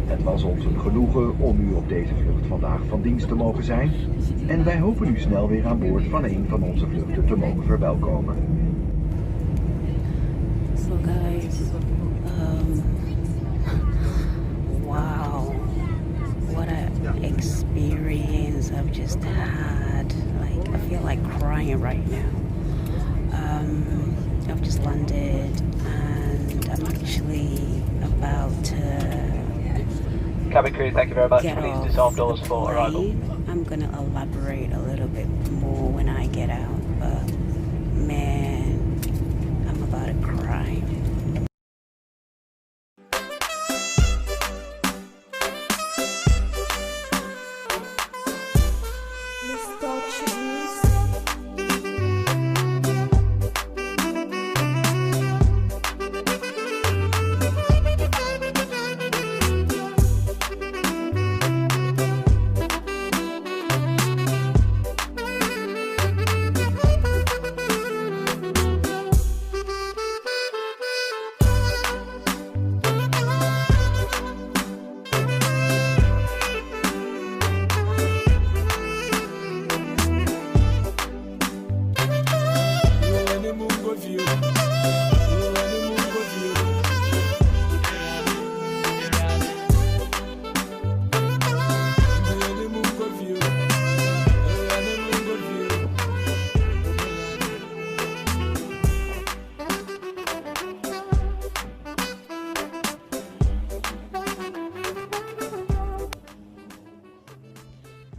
Het was ons een genoegen om u op deze vlucht vandaag van dienst te mogen zijn en wij hopen u snel weer aan boord van een van onze vluchten te mogen verwelkomen. So guys, wow, what an experience I've just had. Like, I feel like crying right now. I've just landed and I'm actually about to cabin crew, thank you very much. get Please off disarm doors the for arrival. plane. I'm gonna elaborate a little bit more when I get out, but man, I'm about to cry.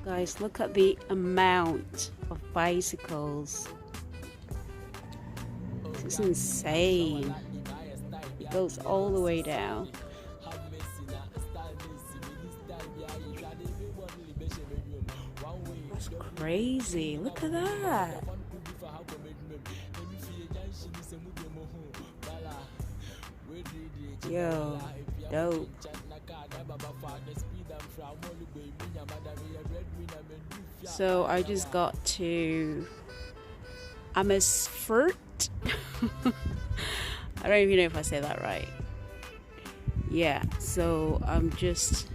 Guys, look at the amount of bicycles. This is insane. It goes all the way down. That's crazy. Look at that. Yo, dope. So I just got to Amersfoort. I don't even know if I said that right. Yeah, so I'm just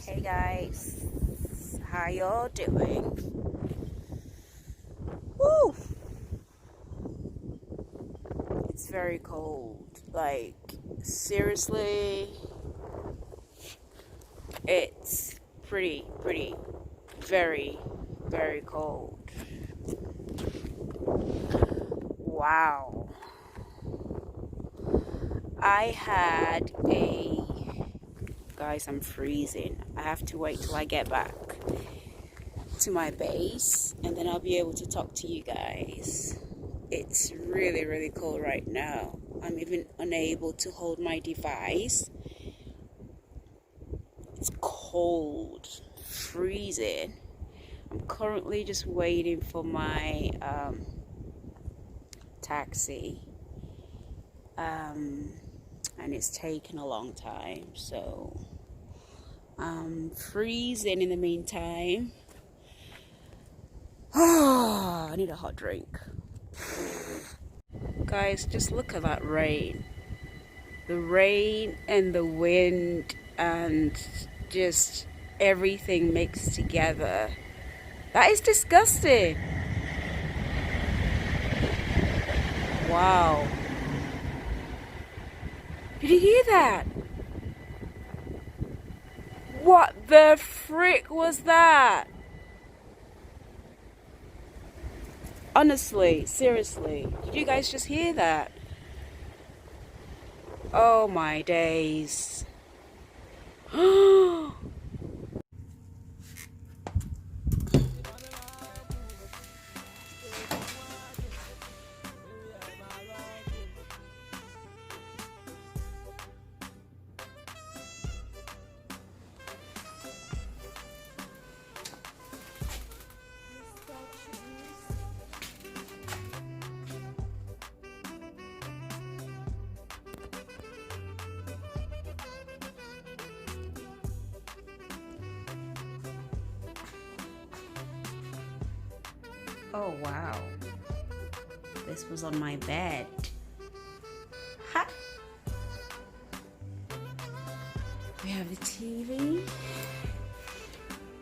Hey guys, how y'all doing? Woo! It's very cold. Like, seriously, it's pretty, very, very cold. Wow. I had a... Guys, I'm freezing. I have to wait till I get back to my base and then I'll be able to talk to you guys. It's really, really cold right now. I'm even unable to hold my device. It's cold, freezing. I'm currently just waiting for my taxi. And it's taken a long time, so I'm freezing in the meantime. I need a hot drink. Guys, just look at that rain. The rain and the wind and just everything mixed together. That is disgusting. Wow. Did you hear that? What the frick was that? Honestly, seriously, did you guys just hear that? Oh my days. Oh wow, this was on my bed. Ha! We have the TV,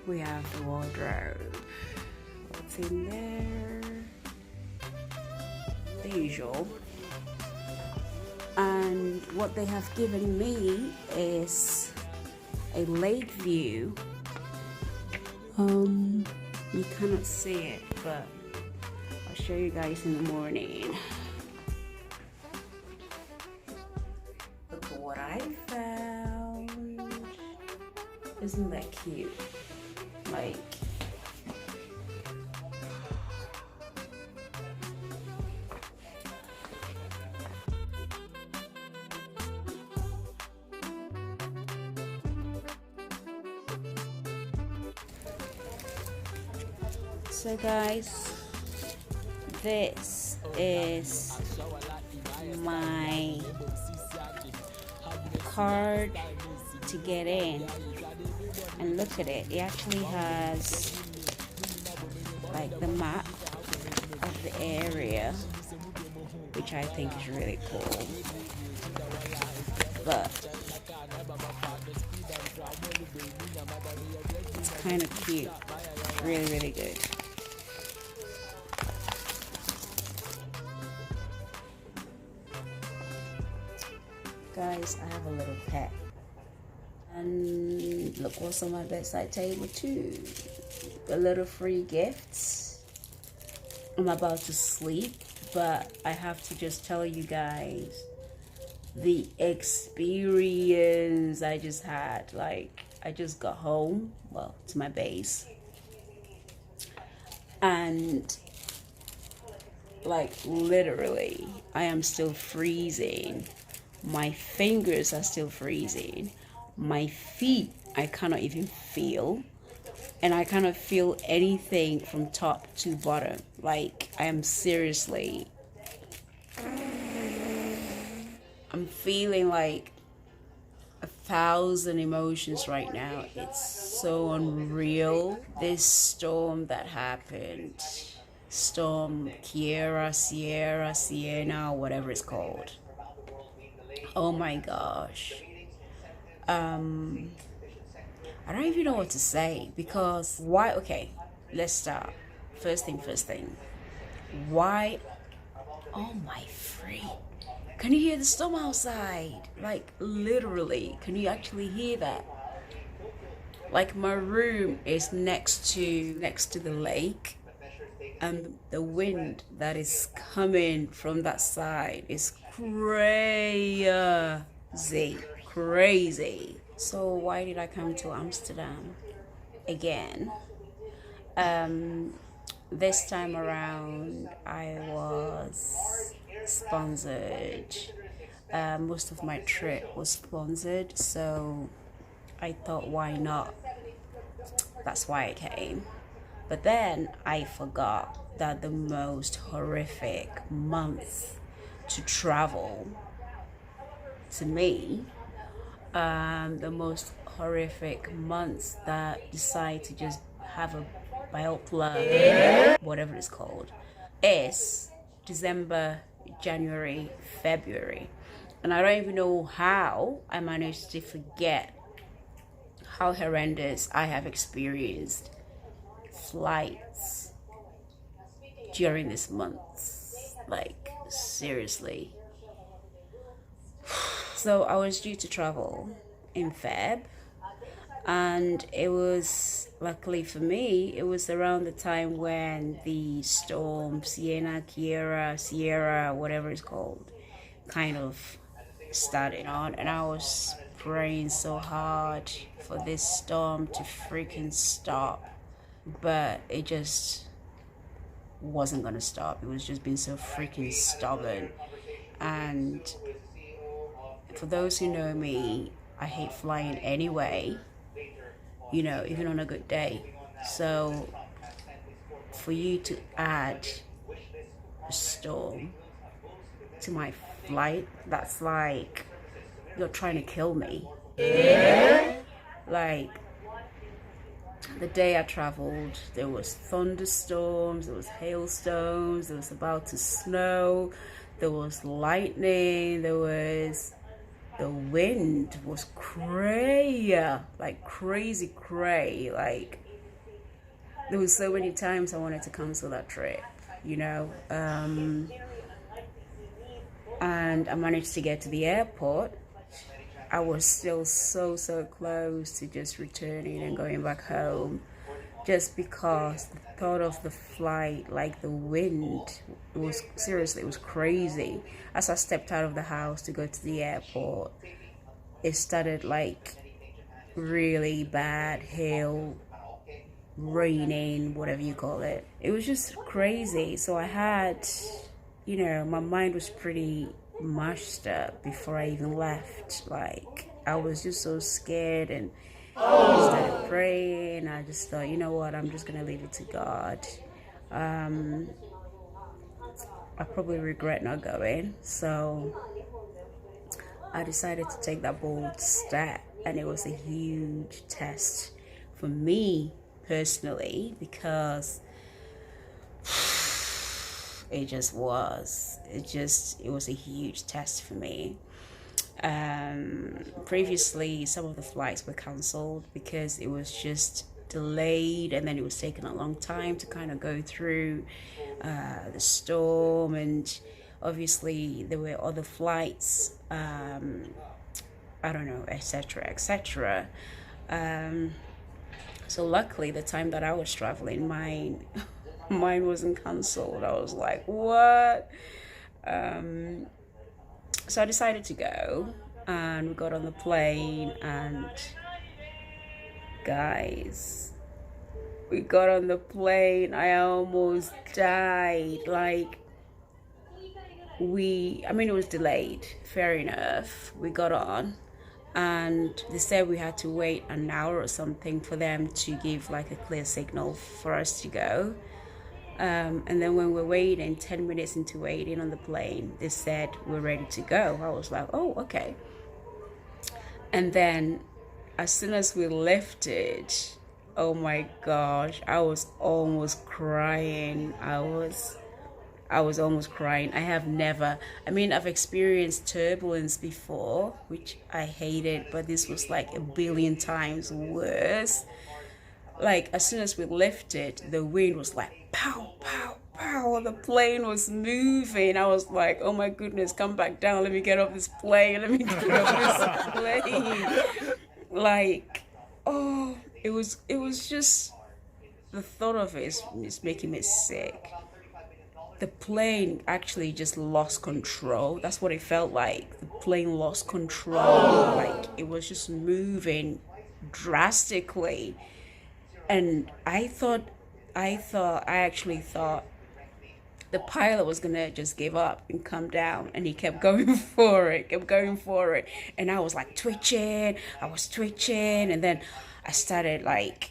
we have the wardrobe. What's in there? The usual. And what they have given me is a lake view. You cannot see it, but I'll show you guys in the morning. Look at what I found. Isn't that cute? Like, so guys, this is my card to get in, and look at it. It actually has like the map of the area, which I think is really cool. But it's kind of cute. Really, really good. Guys, I have a little pet, and look what's on my bedside table too. A little free gifts. I'm about to sleep, but I have to just tell you guys the experience I just had. Like, I just got home, well, to my base, and like literally I am still freezing. My fingers are still freezing. My feet I cannot even feel, and I cannot feel anything from top to bottom. Like, I am seriously, I'm feeling like 1,000 emotions right now. It's so unreal. This storm that happened, Storm Ciara, Sienna, whatever it's called. Oh my gosh. I don't even know what to say, because why? Okay, let's start. First thing. Why? Oh my freak. Can you hear the storm outside? Like, literally, can you actually hear that? Like, my room is next to the lake, and the wind that is coming from that side is crazy. So why did I come to Amsterdam again? this time around, I was sponsored. Most of my trip was sponsored, so I thought, why not? That's why I came. But then I forgot that the most horrific month to travel, to me, the most horrific months that decide to just have a biopla, whatever it's called, is December, January, February. And I don't even know how I managed to forget how horrendous I have experienced flights during this month. Like, seriously. So I was due to travel in Feb, and it was, luckily for me, it was around the time when the storm Ciara, whatever it's called, kind of started on, and I was praying so hard for this storm to freaking stop, but it just wasn't gonna stop. It was just being so freaking stubborn. And for those who know me, I hate flying anyway, even on a good day. So for you to add a storm to my flight, that's like you're trying to kill me. Like, the day I traveled, there was thunderstorms, there was hailstones, there was about to snow, there was lightning, the wind was cray, like crazy cray. Like, there was so many times I wanted to cancel that trip, and I managed to get to the airport. I was still so close to just returning and going back home, just because the thought of the flight, like the wind, it was crazy. As I stepped out of the house to go to the airport, it started like really bad hail, raining, whatever you call it. It was just crazy. So I had, my mind was pretty mashed up before I even left. Like, I was just so scared, and I started praying. I just thought, you know what, I'm just gonna leave it to God. I probably regret not going, so I decided to take that bold step, and it was a huge test for me personally, because it was a huge test for me. Previously, some of the flights were cancelled because it was just delayed, and then it was taking a long time to kind of go through the storm, and obviously there were other flights, etc. So luckily, the time that I was traveling, mine wasn't cancelled. I was like, what? So I decided to go, and we got on the plane, and guys, we got on the plane. I almost died. Like, it was delayed, fair enough. We got on, and they said we had to wait an hour or something for them to give like a clear signal for us to go. And then when we're waiting, 10 minutes into waiting on the plane, they said we're ready to go. I was like, oh, okay. And then as soon as we lifted, oh my gosh, I was almost crying. I was almost crying. I've experienced turbulence before, which I hated, but this was like a billion times worse. Like, as soon as we lifted, the wind was like pow, pow, pow. The plane was moving. I was like, oh my goodness, come back down. Let me get off this plane. Like, oh, it was just, the thought of it is making me sick. The plane actually just lost control. That's what it felt like. The plane lost control. Like, it was just moving drastically. And I thought I actually thought the pilot was gonna just give up and come down, and he kept going for it, and I was like twitching, and then I started like,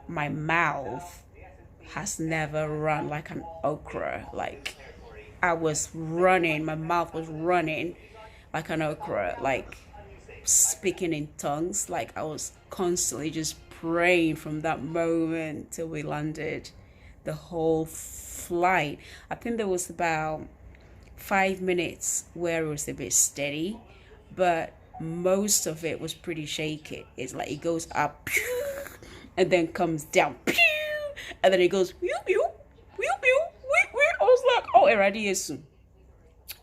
my mouth has never run like an okra. Like, I was running, my mouth was running like an okra, like speaking in tongues. Like, I was constantly just praying from that moment till we landed. The whole flight, I think there was about 5 minutes where it was a bit steady, but most of it was pretty shaky. It's like it goes up and then comes down, and then it goes pew, pew, pew, pew, pew, pew. I was like, oh, irradiation.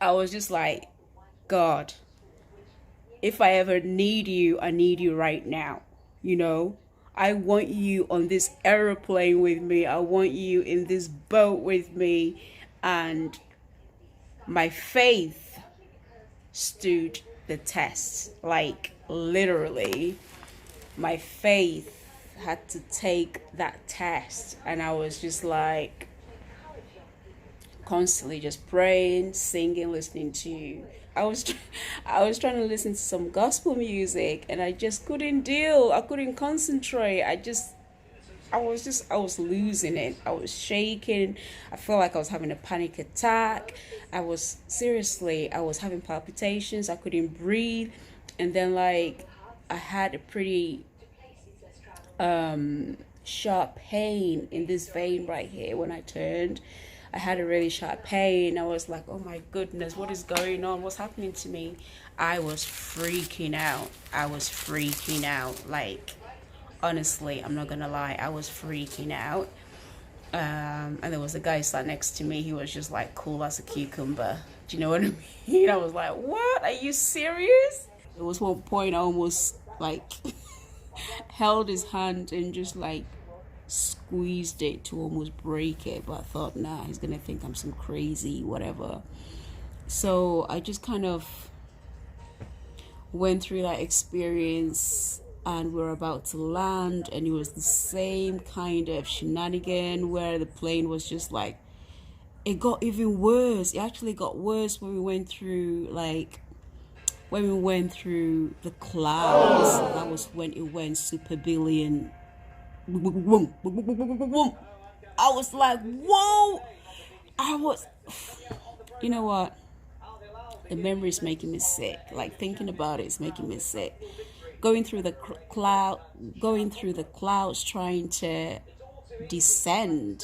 I was just like, God, if I ever need you, I need you right now. You know, I want you on this airplane with me. I want you in this boat with me. And my faith stood the test. Like, literally, my faith had to take that test. And I was just like, constantly just praying, singing, listening to, I was trying to listen to some gospel music, and I just couldn't deal. I couldn't concentrate. I was losing it. I was shaking. I felt like I was having a panic attack. I was having palpitations. I couldn't breathe. And then, like, I had a pretty sharp pain in this vein right here when I turned. I had a really sharp pain. I was like, oh my goodness, what is going on? What's happening to me? I was freaking out. Like, honestly, I'm not gonna lie, I was freaking out. And there was a guy sat next to me. He was just like cool as a cucumber. Do you know what I mean? I was like, what? Are you serious? There was one point I almost like held his hand and just like squeezed it to almost break it, but I thought, nah, he's gonna think I'm some crazy whatever. So I just kind of went through that experience, and we're about to land, and it was the same kind of shenanigan where the plane was just like, it got even worse. It actually got worse when we went through the clouds. That was when it went super billion. I was like, whoa. You know what? The memory is making me sick. Like, thinking about it is making me sick. Going through the clouds, trying to descend.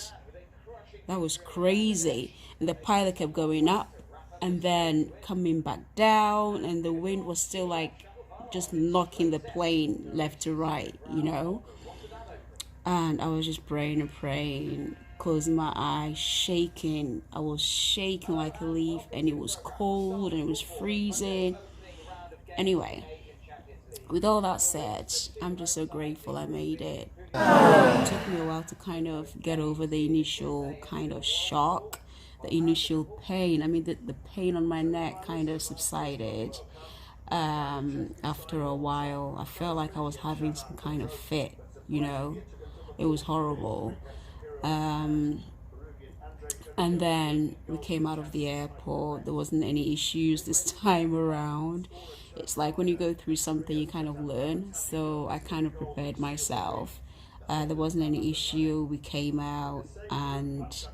That was crazy. And the pilot kept going up and then coming back down, and the wind was still like just knocking the plane left to right, you know. And I was just praying, closing my eyes, shaking. I was shaking like a leaf, and it was cold and it was freezing. Anyway, with all that said, I'm just so grateful I made it. It took me a while to kind of get over the initial kind of shock, the initial pain. I mean, the pain on my neck kind of subsided. After a while, I felt like I was having some kind of fit, you know. It was horrible. And then we came out of the airport. There wasn't any issues this time around. It's like when you go through something, you kind of learn. So I kind of prepared myself. There wasn't any issue. We came out, and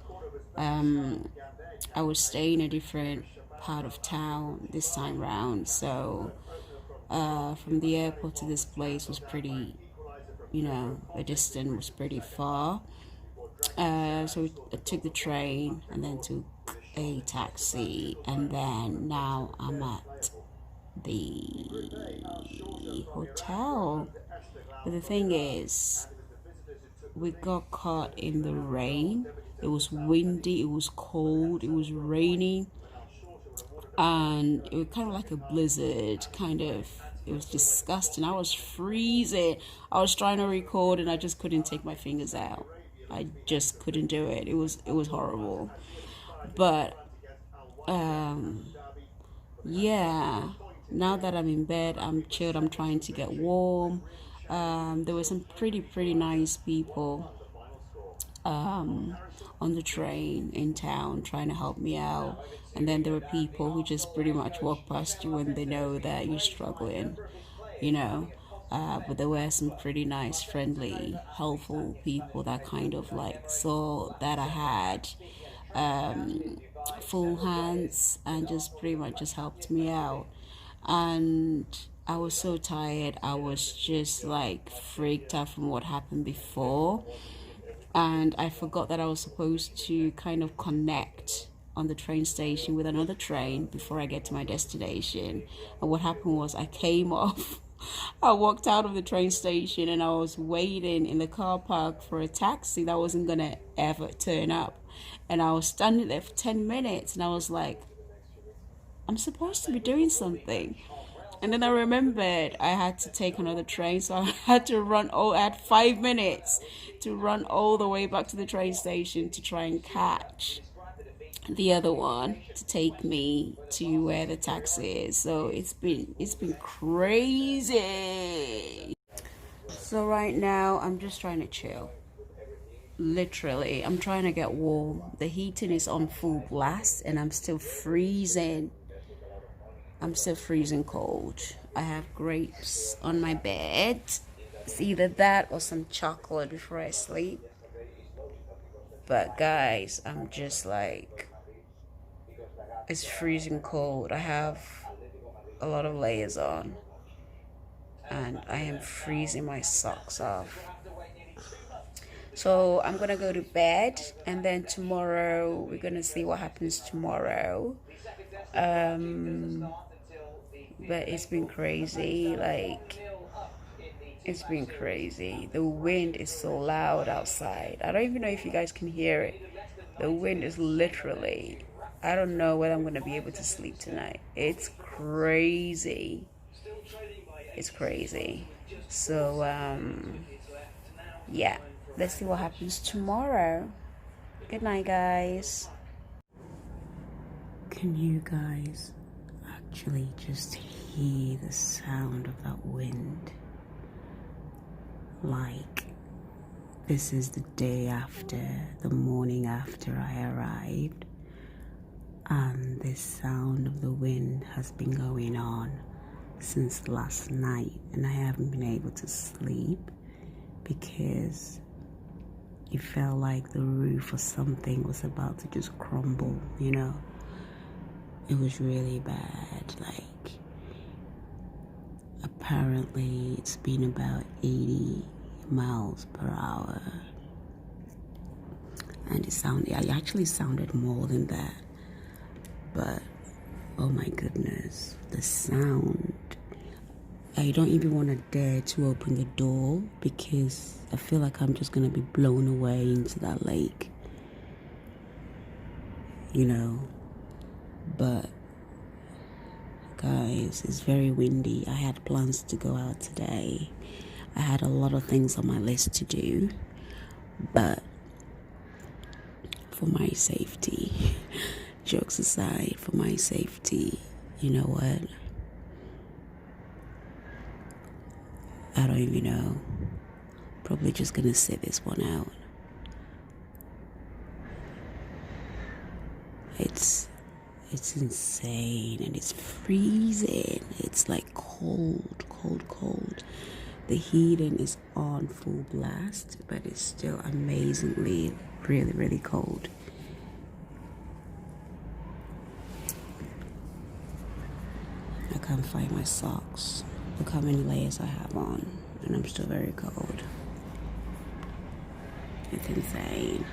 I was staying in a different part of town this time around. So from the airport to this place was pretty, you know, the distance was pretty far. So I took the train and then took a taxi, and then now I'm at the hotel. But the thing is, we got caught in the rain. It was windy, it was cold, it was raining, and it was kind of like a blizzard, kind of. It was disgusting. I was freezing. I was trying to record and I just couldn't take my fingers out. I just couldn't do it. It was horrible. But yeah, now that I'm in bed, I'm chilled. I'm trying to get warm. There were some pretty nice people on the train in town trying to help me out. And then there were people who just pretty much walk past you when they know that you're struggling, you know. But there were some pretty nice, friendly, helpful people that kind of like saw that I had full hands and just pretty much just helped me out. And I was so tired. I was just like freaked out from what happened before. And I forgot that I was supposed to kind of connect on the train station with another train before I get to my destination. And what happened was I came off. I walked out of the train station and I was waiting in the car park for a taxi that wasn't going to ever turn up. And I was standing there for 10 minutes and I was like, I'm supposed to be doing something. And then I remembered I had to take another train, so I had to I had 5 minutes to run all the way back to the train station to try and catch the other one to take me to where the taxi is. So it's been crazy. So right now I'm just trying to chill. Literally, I'm trying to get warm. The heating is on full blast and I'm still freezing. I'm still freezing cold. I have grapes on my bed. It's either that or some chocolate before I sleep. But guys, I'm just like, it's freezing cold. I have a lot of layers on. And I am freezing my socks off. So I'm gonna go to bed and then tomorrow we're gonna see what happens tomorrow. But it's been crazy, it's been crazy. The wind is so loud outside. I don't even know if you guys can hear it. The wind is literally, I don't know whether I'm going to be able to sleep tonight. It's crazy. It's crazy. So, yeah, let's see what happens tomorrow. Good night, guys. Can you guys actually just hear the sound of that wind? Like, this is the day after, the morning after I arrived, and this sound of the wind has been going on since last night, and I haven't been able to sleep because it felt like the roof or something was about to just crumble, you know. It was really bad. Like, apparently it's been about 80 miles per hour, and it actually sounded more than that. But oh my goodness, the sound, I don't even want to dare to open the door because I feel like I'm just gonna be blown away into that lake, you know. But guys, it's very windy. I had plans to go out today. I had a lot of things on my list to do, but for my safety, jokes aside, for my safety, you know what? I don't even know. Probably just gonna sit this one out. It's insane and it's freezing. It's like cold. The heating is on full blast, but it's still amazingly really, really cold. I can't find my socks. Look how many layers I have on, and I'm still very cold. It's insane.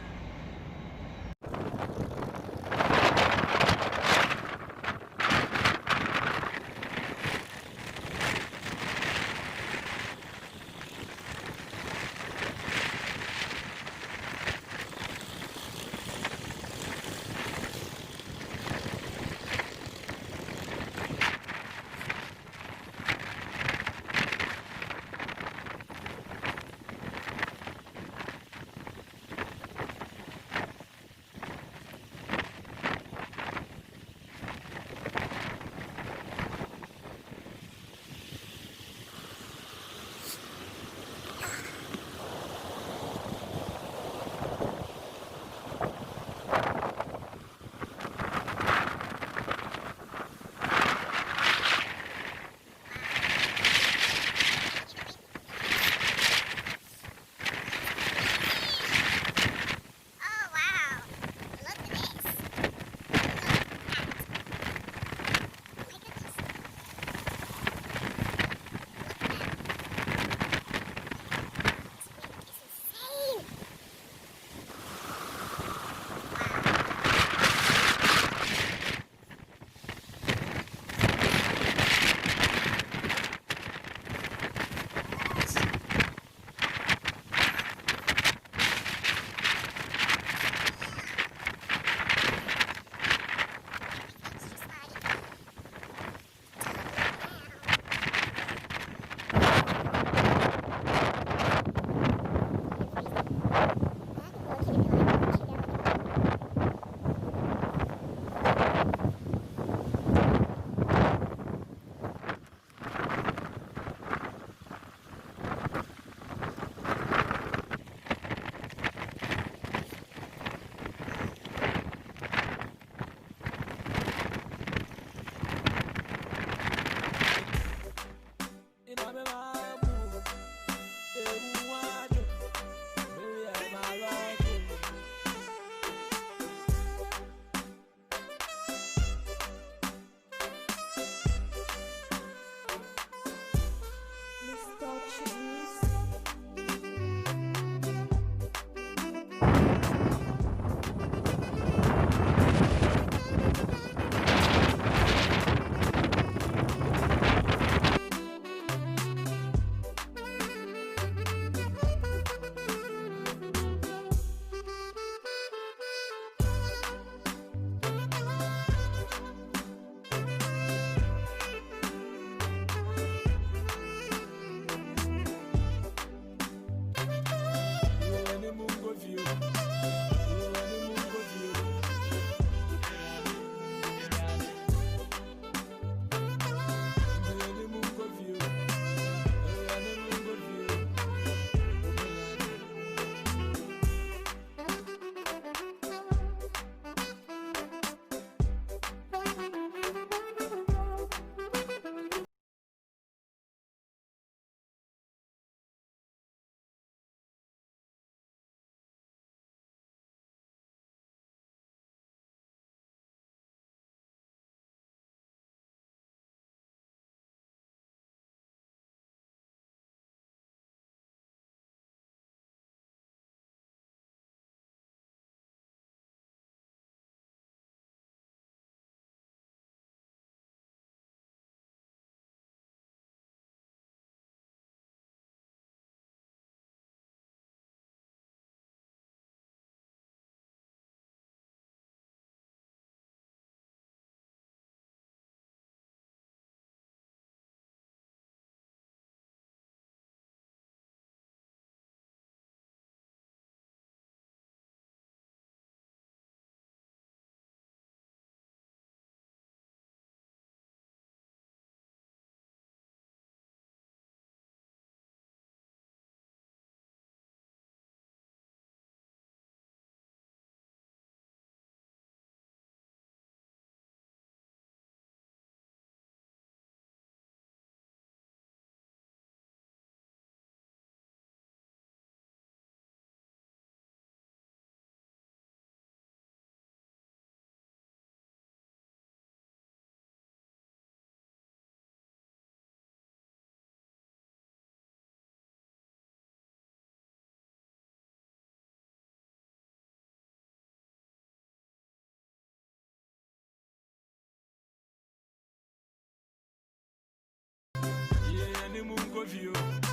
mungu ovyo.